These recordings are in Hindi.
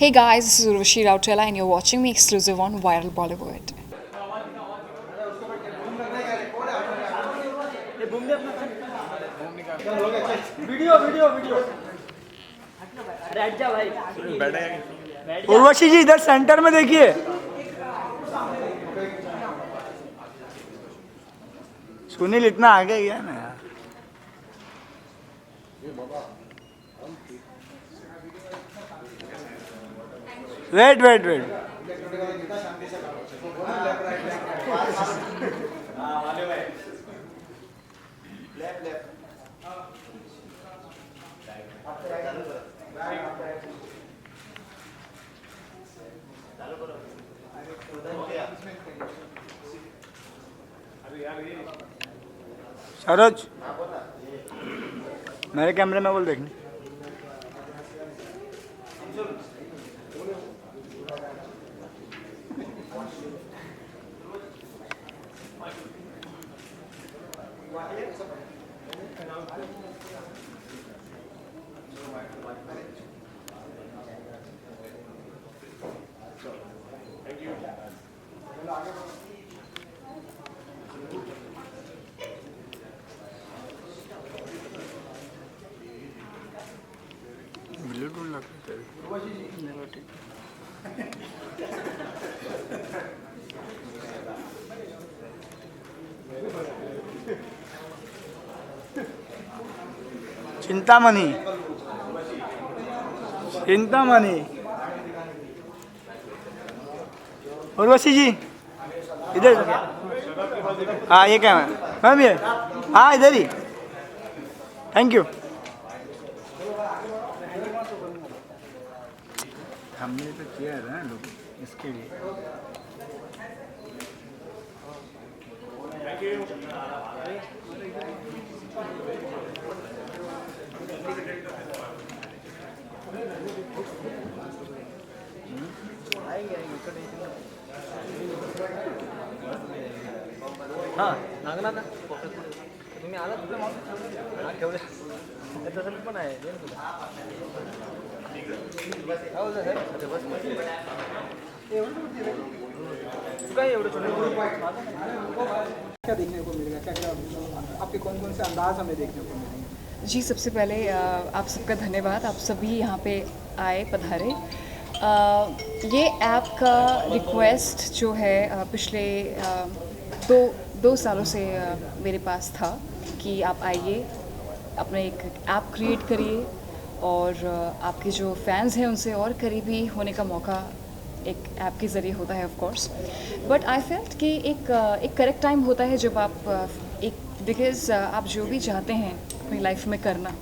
Hey guys, this is Urvashi Rautela and you're watching me exclusive on Viral Bollywood. Video video video बैठ जा भाई। उर्वशी जी इधर सेंटर में देखिए। सुनील इतना आगे गया ना यार। Wait wait wait. सरोज मेरे कैमरे में बोल देखने। ब्लूटूथ लगता चिंतामणि चिंतामणि उर्वशी जी इधर। हाँ ये क्या मैम ये हाँ इधर ही। Thank you. हमने तो किया है ना लोग इसके लिए। हाँ नागनाथ तुम्ही आलात ठेवले तसं पण आहे क्या देखने को मिलेगा, क्या क्या आपके कौन कौन से अंदाज हमें देखने को मिलेंगे? जी सबसे पहले आप सबका धन्यवाद, आप सभी यहाँ पे आए पधारे। ये ऐप का रिक्वेस्ट जो है पिछले दो सालों से मेरे पास था कि आप आइए अपना एक ऐप क्रिएट करिए और आपके जो फैंस हैं उनसे और करीबी होने का मौका एक ऐप के ज़रिए होता है of course. But I felt कि एक करेक्ट टाइम होता है जब आप एक बिकॉज़ आप जो भी चाहते हैं अपनी लाइफ में करना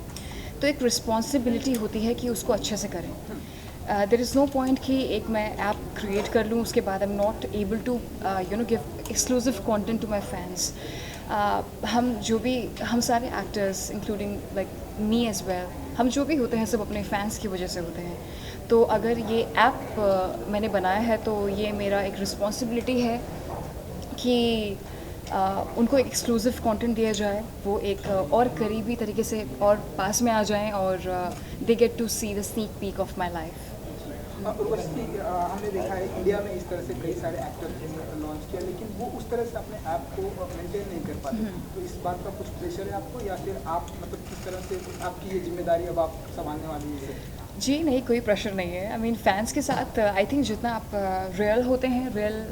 तो एक रिस्पॉन्सिबिलिटी होती है कि उसको अच्छे से करें। देयर इज़ नो पॉइंट कि एक मैं ऐप क्रिएट कर लूँ उसके बाद I am not able to give exclusive content to my fans. हम सारे actors including like me as well, हम जो भी होते हैं सब अपने फैंस की वजह से होते हैं। तो अगर ये ऐप मैंने बनाया है तो ये मेरा एक रिस्पॉन्सिबिलिटी है कि उनको एक एक्सक्लूसिव कंटेंट दिया जाए, वो एक और करीबी तरीके से और पास में आ जाएं और they get to see the sneak peek of my life. Urvashi हमने देखा है इंडिया में इस तरह से कई सारे एक्टर्स ने लॉन्च किया लेकिन वो उस तरह से अपने ऐप को मेंटेन नहीं कर पाते। तो इस बात का कुछ प्रेशर है आपको या फिर आप मतलब किस तरह से आपकी ये जिम्मेदारी अब आप संभालने वाली है? जी नहीं, कोई प्रेशर नहीं है। आई मीन फैंस के साथ आई थिंक जितना आप रियल होते हैं, real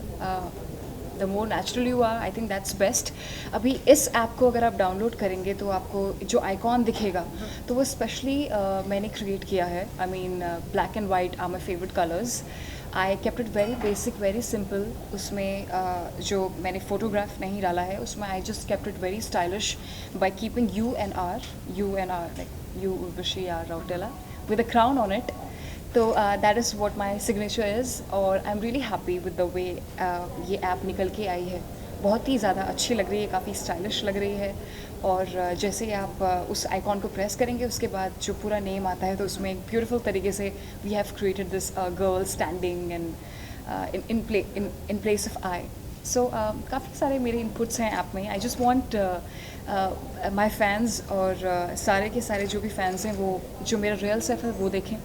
the more natural you are, I think that's best. अभी इस ऐप को अगर आप डाउनलोड करेंगे तो आपको जो आइकॉन दिखेगा तो वो स्पेशली मैंने क्रिएट किया है। I mean black and white are my favourite colours. I kept it very basic, very simple. उसमें जो मैंने फोटोग्राफ नहीं डाला है उसमें I just kept it very stylish by keeping U and R like U Urvashi R Rautela with a crown on it. तो that is what my signature is और I'm really happy with the way ये ऐप निकल के आई है। बहुत ही ज़्यादा अच्छी लग रही है, काफ़ी स्टाइलिश लग रही है। और जैसे ही आप उस आइकॉन को प्रेस करेंगे उसके बाद जो पूरा नेम आता है तो उसमें एक ब्यूटीफुल तरीके से we have created this girl standing and in place of I. So काफ़ी सारे मेरे इनपुट्स हैं ऐप में। I just want my fans और सारे के सारे जो भी फैंस हैं वो जो मेरा रियल सेल्फ है वो देखें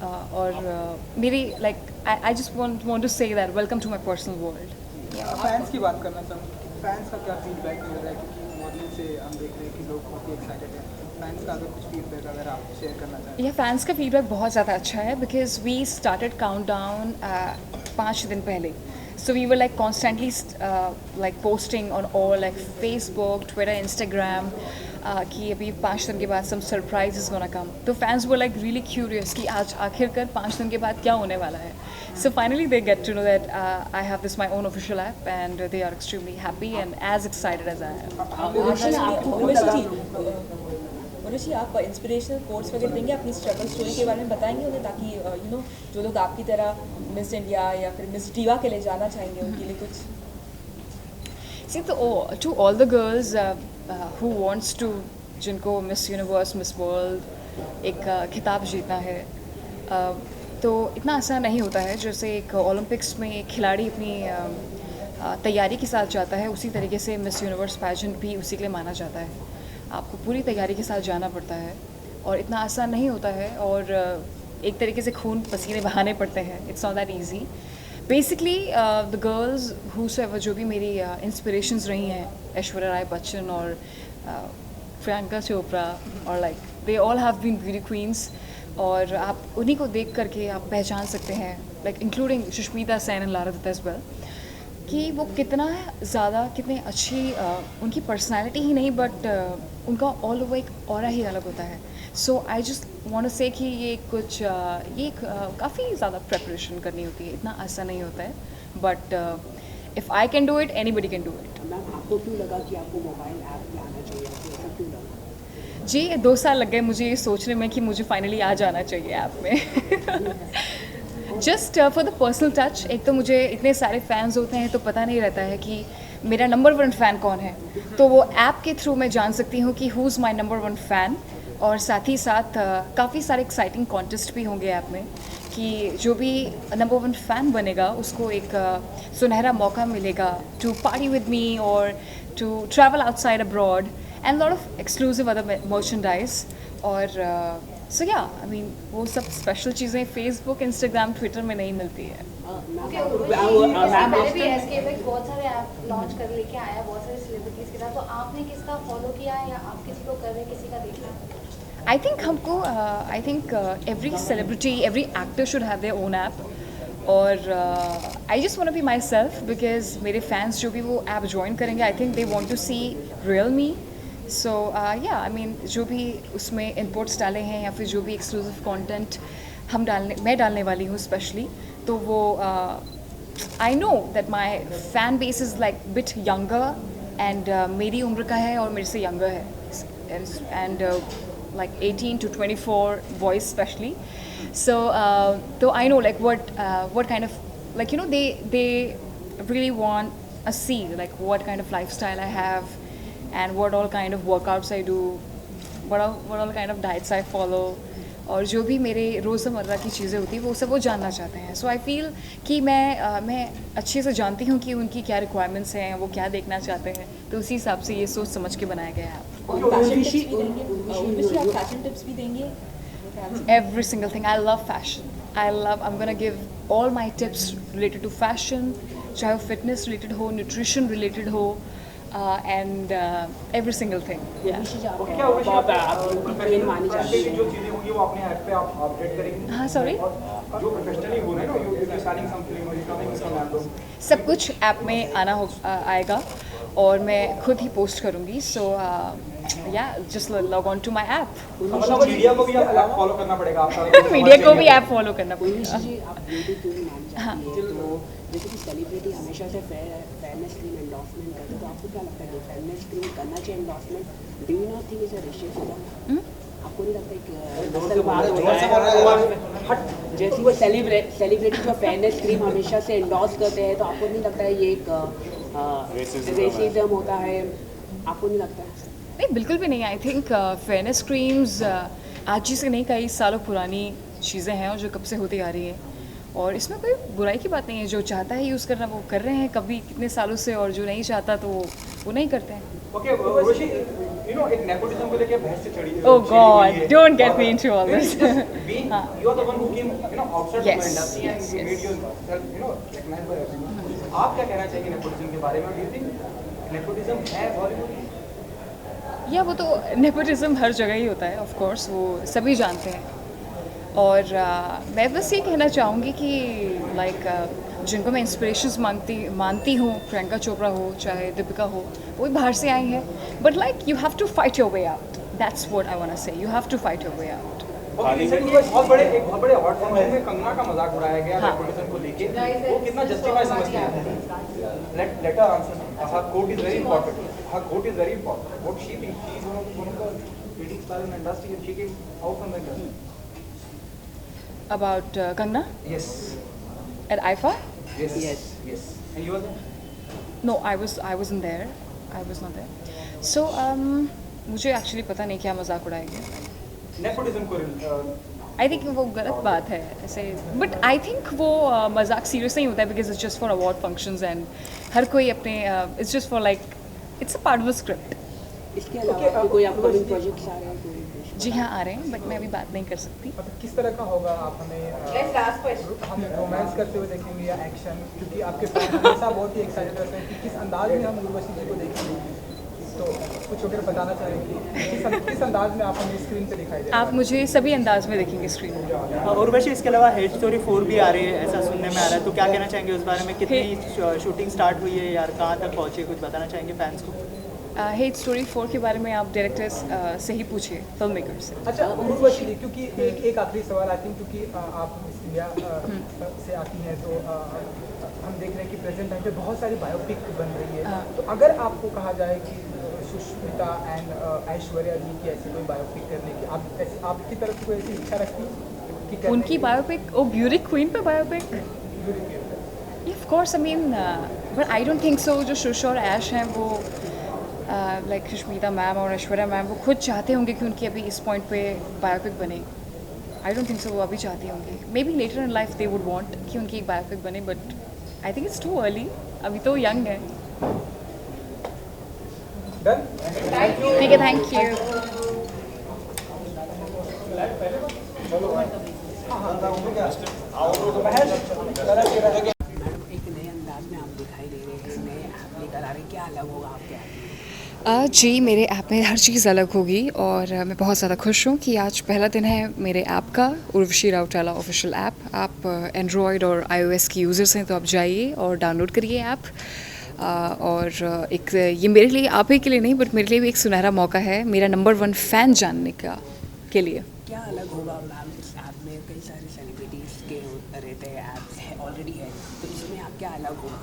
और मेरी like I just want to say that welcome to my personal world. Fans की बात करना चाहूँगी, फैंस का क्या फीडबैक मिल रहा है, क्योंकि मॉडलिंग से हम देख रहे हैं कि लोग बहुत ही एक्साइटेड हैं। फैंस का अगर कुछ फीडबैक अगर आप शेयर करना चाहें। ये फैंस का फीडबैक बहुत ज़्यादा अच्छा है बिकॉज वी स्टार्टेड काउंटडाउन 5 दिन पहले, so we were like constantly like posting on all like Facebook, Twitter, Instagram कि अभी 5 दिन के बाद some surprise is gonna come। तो fans were like really curious कि आज आखिरकार 5 दिन के बाद क्या होने वाला है। So finally they get to know that I have this my own official app and they are extremely happy and as excited as I am। Urvashi, आप इंस्पिरेशनल कोट्स वगैरह देंगे, अपनी स्ट्रगल स्टोरी के बारे में बताएंगे उन्हें, ताकि यू नो जो लोग आपकी तरह मिस इंडिया या फिर मिस डीवा के लिए जाना चाहेंगे उनके लिए कुछ। See, to all the girls who wants to, जिनको मिस यूनिवर्स, मिस वर्ल्ड एक खिताब जीतना है, तो इतना आसान नहीं होता है। जैसे एक ओलंपिक्स में एक खिलाड़ी अपनी तैयारी के साथ जाता है, उसी तरीके से मिस यूनिवर्स पैजेंट भी उसी के लिए माना जाता है। आपको पूरी तैयारी के साथ जाना पड़ता है और इतना आसान नहीं होता है, और एक तरीके से खून पसीने बहाने पड़ते हैं। It's not that easy. Basically the girls whosoever जो भी मेरी इंस्पिरेशंस रही हैं, ऐश्वर्या राय बच्चन और प्रियंका चोपड़ा, और like they all have been beauty queens, और आप उन्हीं को देख करके आप पहचान सकते हैं, like including Sushmita Sen and Lara Dutta as well, कि वो कितना ज़्यादा, कितनी अच्छी उनकी पर्सनालिटी ही नहीं बट उनका ऑल ओवर एक ऑरा ही अलग होता है। सो आई जस्ट वांट टू से कि ये काफ़ी ज़्यादा प्रेपरेशन करनी होती है, इतना आसान नहीं होता है, but if I can do it anybody can do it. Ma'am, आपको क्यों लगा कि आपको मोबाइल ऐप में आना चाहिए, आपको ऐसा क्यों लगा? जी, 2 साल लग गए मुझे ये सोचने में कि मुझे फाइनली आ जाना चाहिए ऐप में। Just for the personal touch. एक तो मुझे इतने सारे फैंस होते हैं तो पता नहीं रहता है कि मेरा नंबर 1 फ़ैन कौन है, तो वो ऐप के थ्रू मैं जान सकती हूँ कि who is my number 1 fan. और साथ ही साथ काफ़ी सारे एक्साइटिंग कॉन्टेस्ट भी होंगे ऐप में, कि जो भी नंबर 1 फ़ैन बनेगा उसको एक सुनहरा मौका मिलेगा टू पार्टी विद मी और to travel outside abroad and lot of exclusive other merchandise. और सो या आई मीन वो सब स्पेशल चीज़ें फेसबुक, इंस्टाग्राम, ट्विटर में नहीं मिलती है। पहले भी एसकेएफएक्स बहुत सारे ऐप लॉन्च कर लेके आया, बहुत सारे सेलिब्रिटीज़ के साथ, तो आपने किसका फॉलो किया है या आप किसी को कर रहे हैं, किसी का देख रहे हैं? I think every celebrity, every actor should have their own app, और I just want to be myself because मेरे फैंस जो भी वो ऐप ज्वाइन करेंगे, I think they want to see real me. So yeah I mean जो भी उसमें इनपुट्स डाले हैं या फिर जो भी एक्सक्लूसिव कंटेंट मैं डालने वाली हूँ स्पेशली, तो वो I know that my fan base is like bit younger and मेरी उम्र का है और मेरे से यंगर है, and like 18 to 24 boys especially, so I know like what kind of, like, you know, they really want to see like what kind of lifestyle I have and what all kind of workouts I do, what all kind of diets I follow, और जो भी मेरे रोज़मर्रा की चीज़ें होती हैं वो सब वो जानना चाहते हैं। सो आई फील कि मैं अच्छे से जानती हूँ कि उनकी क्या रिक्वायरमेंट्स हैं, वो क्या देखना चाहते हैं, तो उसी हिसाब से ये सोच समझ के बनाया गया है। फैशन टिप्स भी देंगे? Every single thing. I love fashion. I'm gonna give all my tips related to fashion, चाहे वो fitness related हो, nutrition related हो, and every single thing. Yeah. जो चीजें होंगी वो अपने ऐप पे आप अपडेट करेंगे? हाँ, sorry. जो प्रोफेशनली हो रहे हैं ना, यू सेलिंग समथिंग और यू कमिंग सम ऐप, सब कुछ ऐप में आएगा और मैं खुद ही पोस्ट करूँगी। So yeah just log on to my app. मतलब मीडिया को भी आप फॉलो करना पड़ेगा आपका? मीडिया को भी ऐप फॉलो करना पड़ेगा। जी, आप ब्यूटी क्यों नहीं मानना चाहती हैं? तो जैसे कि सेलिब्रिटी हमेशा से फेयरनेस क्रीम एंडोर्समेंट करते हैं, तो आपको क्या लगता है कि फेयरनेस क्रीम करना चाहिए endorsement? Do you not think is a ratio? आपको नहीं लगता कि जैसे वो सेलिब्रिटी जो फेयरनेस क्रीम हमेशा से एंडोर्स करते हैं, तो आपको नहीं लगता है ये एक रेसिज्म होता है? आपको नहीं लगता है? नहीं, बिल्कुल भी नहीं। आई थिंक फेयरनेस क्रीम्स आज ही से नहीं, कई सालों पुरानी चीज़ें हैं और जो कब से होती आ रही हैं, और इसमें कोई बुराई की बात नहीं है। जो चाहता है यूज़ करना वो कर रहे हैं कभी कितने सालों से, और जो नहीं चाहता तो वो नहीं करते हैं। ओके, यू नो एक नेपोटिज्म को लेके बहस से चढ़ी Oh God, don't get me into all this. हाँ. You are the one who came, you know, outside Yes, the industry yes, and you yes. made yourself, you know, recognized by everyone. आप क्या कहना चाहेंगे नेपोटिज्म के बारे में? Do you think नेपोटिज्म है बॉलीवुड? या वो तो नेपोटिज्म हर जगह ही होता है, ऑफ कोर्स वो सभी जानते हैं। और मैं बस ये कहना चाहूँगी कि लाइक जिनको मैं इंस्पिरेशंस मानती हूँ, प्रियंका चोपड़ा हो चाहे दीपिका हो, वो भी बाहर से आई हैं, but like you have to fight your way out, that's what I want to say, you have to fight your way out. और रिसेंटली एक बहुत बड़े हॉट फंक्शन में कंगना का मजाक उड़ाया गया नेपोटिज्म को लेके, वो कितना जस्टिफाई समझते हैं? Let her answer, her quote is very important, her quote is very important, what she thinks, she is one of the leading stars in the industry and she came out from the industry. About Kangna Yes, at IFA? yes. And you were there? No, I wasn't there. I was not there. So मुझे एक्चुअली पता नहीं क्या मजाक उड़ाया गया। नेपोटिज्म को आई थिंक वो गलत बात है ऐसे, बट आई थिंक वो मजाक सीरियस नहीं होता है because it's just for award functions and हर कोई अपने it's just for like it's a part of the script. इसके अलावा कोई अपकमिंग प्रोजेक्ट्स आ रहे हैं कोई? जी हाँ आ रहे हैं, बट मैं अभी बात नहीं कर सकती। मतलब किस तरह का होगा, आप हमें हम रोमांस करते हुए देखेंगे या एक्शन, क्योंकि आपके फैन हमेशा बहुत ही एक्साइटेड रहते हैं कि किस अंदाज में हम उर्वशी जी को देखेंगे, तो कुछ वगैरह बताना चाहेंगे किस अंदाज में आप हमें स्क्रीन पे दिखाई दे? आप मुझे सभी अंदाज में देखेंगे स्क्रीन में। उर्वशी, इसके अलावा हेट स्टोरी 4 भी आ रही है ऐसा सुनने में आ रहा है, तो क्या कहना चाहेंगे उस बारे में? कितनी शूटिंग स्टार्ट हुई है यार, कहाँ तक पहुँची है, कुछ बताना चाहेंगे फैंस को? हेट स्टोरी 4 के बारे में आप डायरेक्टर्स से ही पूछिए, फिल्म मेकर से। अच्छा उर्वशी जी, क्योंकि एक आखिरी सवाल आई थिंक, क्योंकि आप मिस इंडिया से आती हैं, तो हम देख रहे हैं कि प्रेजेंट टाइम पे बहुत सारी बायोपिक बन रही है, तो अगर आपको कहा जाए कि सुष्मिता एंड ऐश्वर्या जी की ऐसी कोई बायोपिक करने की, आपकी तरफ से कोई ऐसी इच्छा रखती है कि उनकी बायोपिक, ओ ब्यूटी क्वीन पे biopic? Of course, I mean but I don't think so. जो शुश और ऐश हैं वो लाइक सुष्मिता मैम और ऐश्वर्या मैम वो खुद चाहते होंगे कि उनकी अभी इस पॉइंट पे बायोपिक बने। आई डोंट थिंक सो वो अभी चाहती होंगी। Maybe later in life they would want कि उनकी एक बायोपिक बने, but I think it's too early, अभी तो यंग है। ठीक है, थैंक यू। मैडम एक नए अंदाज में आप दिखाई दे रहे हैं, नए ऐप लेकर आ रहे हैं, क्या अलग होगा आपके ऐप में? जी, मेरे ऐप में हर चीज़ अलग होगी और मैं बहुत ज़्यादा खुश हूँ कि आज पहला दिन है मेरे ऐप का, उर्वशी राउटेला ऑफिशियल ऐप। आप एंड्रॉयड और iOS की यूज़र्स हैं तो आप जाइए और डाउनलोड करिए ऐप। और एक ये मेरे लिए, आप ही के लिए नहीं बट मेरे लिए भी एक सुनहरा मौका है मेरा नंबर 1 फ़ैन जानने का के लिए। क्या अलग होगा मैम इस ऐप में? कई सारे सेलिब्रिटीज़ के रहते हैं, ऐप्स है ऑलरेडी है, तो इसमें आप क्या अलग होगा?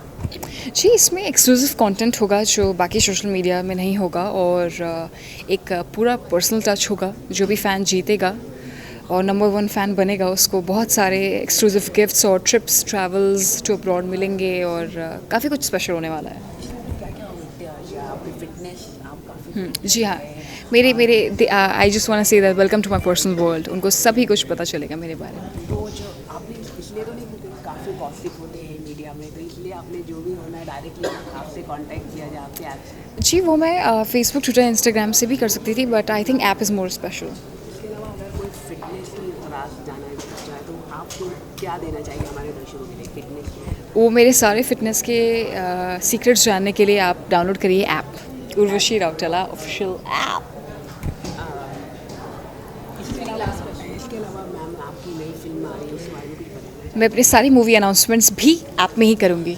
जी, इसमें एक्सक्लूसिव कंटेंट होगा जो बाकी सोशल मीडिया में नहीं होगा, और एक पूरा पर्सनल टच होगा। जो भी फ़ैन जीतेगा और नंबर 1 फ़ैन बनेगा उसको बहुत सारे एक्सक्लूसिव गिफ्ट्स और ट्रिप्स, ट्रैवल्स टू अब्रॉड मिलेंगे और काफ़ी कुछ स्पेशल होने वाला है। क्या क्या होते हैं आपकी फिटनेस? आप काफ़ी जी हाँ, मेरे I just want to say that welcome to my personal world. उनको सभी कुछ पता चलेगा मेरे बारे में। तो जो आपने इसलिए तो नहीं, क्योंकि काफ़ी गॉसिप होते हैं मीडिया में, तो इसलिए आपने जो भी होना है डायरेक्टली आपसे कांटेक्ट किया जाए आपके ऐप से? जी, वो मैं फेसबुक, ट्विटर, इंस्टाग्राम से भी कर सकती थी, but I think app is more special. इसके अलावा अगर कोई फिटनेस की राज जाना चाहे तो आपको क्या देना चाहिए हमारे दर्शकों के लिए फिटनेस की? वो मेरे सारे फिटनेस के सीक्रेट्स जानने के लिए आप डाउनलोड करिए ऐप, उर्वशी राउटेला ऑफिशियल ऐप। इसके अलावा मैम आपकी नई फिल्म आ रही है, उस बारे में कुछ बताना? मैं अपनी सारी मूवी अनाउंसमेंट्स भी ऐप में ही करूँगी।